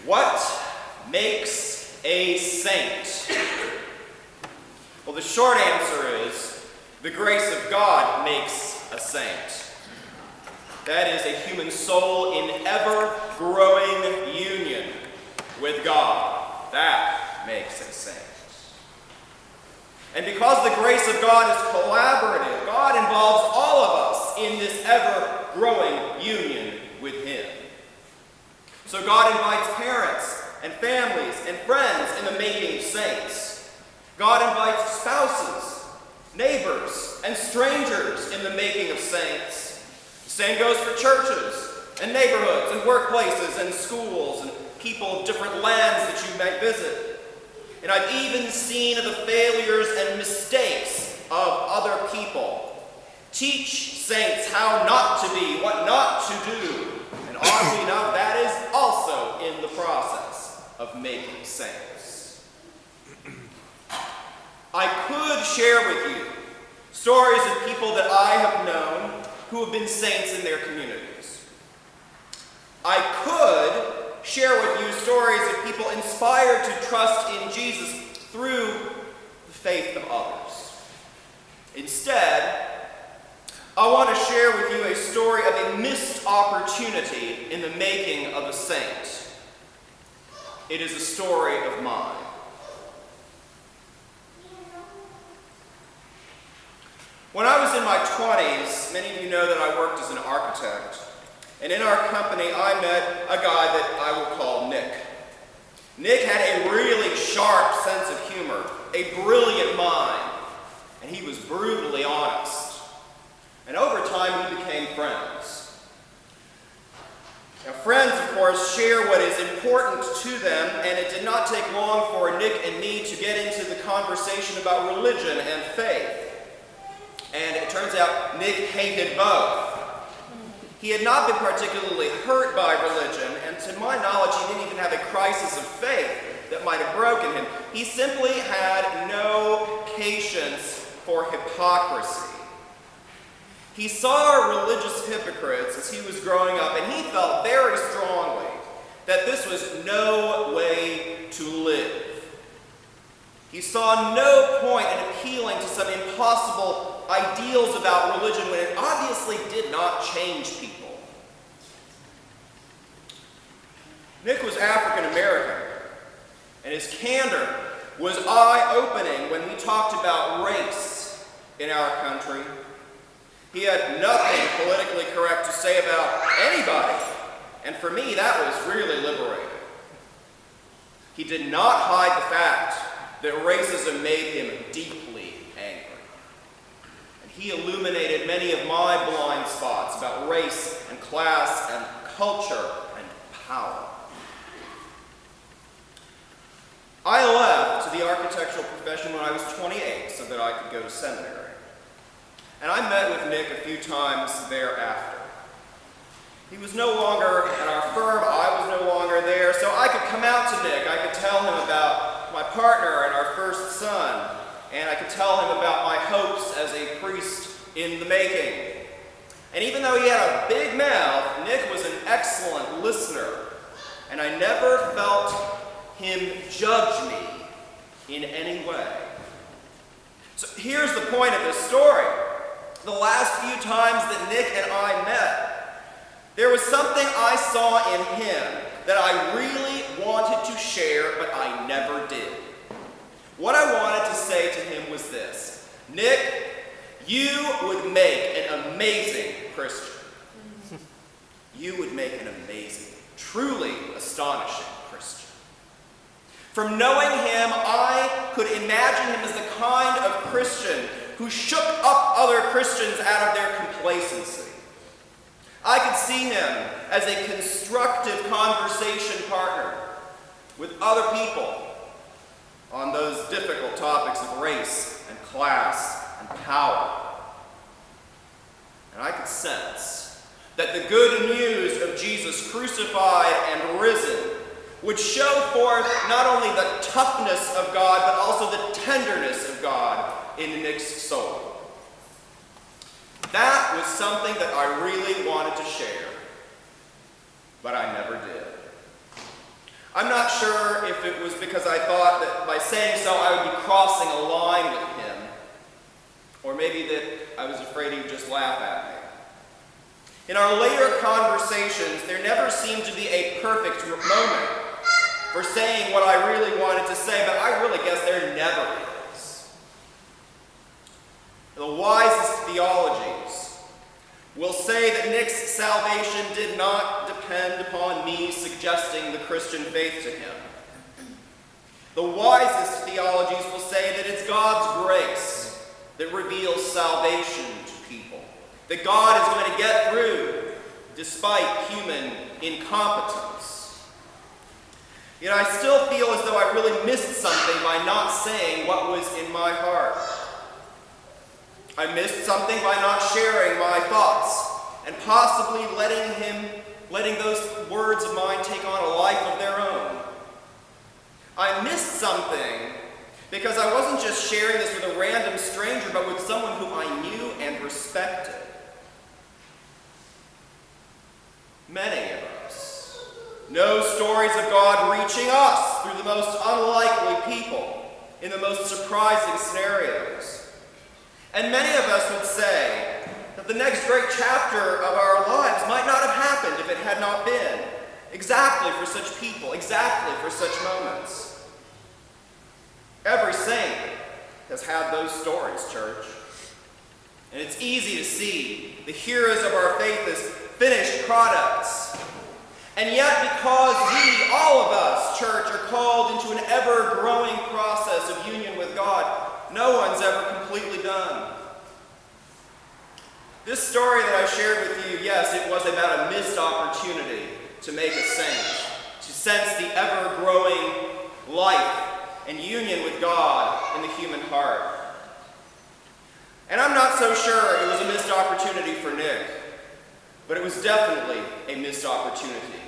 What makes a saint? Well, the short answer is the grace of God makes a saint. That is a human soul in ever-growing union with God. That makes a saint. And because the grace of God is collaborative, God involves all of us in this ever-growing union with Him. So God invites parents and families and friends in the making of saints. God invites spouses, neighbors, and strangers in the making of saints. The same goes for churches and neighborhoods and workplaces and schools and people of different lands that you may visit. And I've even seen the failures and mistakes of other people. Teach saints how not to be, what not to do. And oddly enough, that is also in the process of making saints. I could share with you stories of people that I have known who have been saints in their communities. I could share with you stories of people inspired to trust in Jesus through the faith of others. Instead, I want to share with you a story of a missed opportunity in the making of a saint. It is a story of mine. When I was in my 20s, many of you know that I worked as an architect. And in our company, I met a guy that I will call Nick. Nick had a really sharp sense of humor, a brilliant mind, and he was brutally honest. And over time, we became friends. Now, friends, of course, share what is important to them, and it did not take long for Nick and me to get into the conversation about religion and faith. And it turns out Nick hated both. He had not been particularly hurt by religion, and to my knowledge, he didn't even have a crisis of faith that might have broken him. He simply had no patience for hypocrisy. He saw religious hypocrites as he was growing up, and he felt very strongly that this was no way to live. He saw no point in appealing to some impossible ideals about religion when it obviously did not change people. Nick was African American, and his candor was eye-opening when we talked about race in our country. He had nothing politically correct to say about anybody, and for me, that was really liberating. He did not hide the fact that racism made him deeply angry. And he illuminated many of my blind spots about race and class and culture and power. I left the architectural profession when I was 28 so that I could go to seminary. And I met with Nick a few times thereafter. He was no longer at our firm, I was no longer there, so I could come out to Nick. I could tell him about my partner and our first son, and I could tell him about my hopes as a priest in the making. And even though he had a big mouth, Nick was an excellent listener, and I never felt him judge me in any way. So here's the point of this story. The last few times that Nick and I met, there was something I saw in him that I really wanted to share, but I never did. What I wanted to say to him was this: Nick, you would make an amazing Christian. You would make an amazing, truly astonishing Christian. From knowing him, I could imagine him as the kind of Christian who shook up other Christians out of their complacency. I could see him as a constructive conversation partner with other people on those difficult topics of race and class and power. And I could sense that the good news of Jesus crucified and risen would show forth not only the toughness of God, but also the tenderness of God in Nick's soul. That was something that I really wanted to share, but I never did. I'm not sure if it was because I thought that by saying so I would be crossing a line with him, or maybe that I was afraid he would just laugh at me. In our later conversations, there never seemed to be a perfect moment for saying what I really wanted to say, but I really guess there never is. The wisest theologies will say that Nick's salvation did not depend upon me suggesting the Christian faith to him. The wisest theologies will say that it's God's grace that reveals salvation to people, that God is going to get through despite human incompetence. Yet I still feel as though I really missed something by not saying what was in my heart. I missed something by not sharing my thoughts and possibly letting those words of mine take on a life of their own. I missed something because I wasn't just sharing this with a random stranger, but with someone whom I knew and respected. Many of us know stories of God reaching us through the most unlikely people in the most surprising scenarios. And many of us would say that the next great chapter of our lives might not have happened if it had not been exactly for such people, exactly for such moments. Every saint has had those stories, church. And it's easy to see the heroes of our faith as finished products. And yet, because we, all of us, church, are called into an ever-growing process of union with God, no one's ever completely done. This story that I shared with you, yes, it was about a missed opportunity to make a saint, to sense the ever-growing life and union with God in the human heart. And I'm not so sure it was a missed opportunity for Nick, but it was definitely a missed opportunity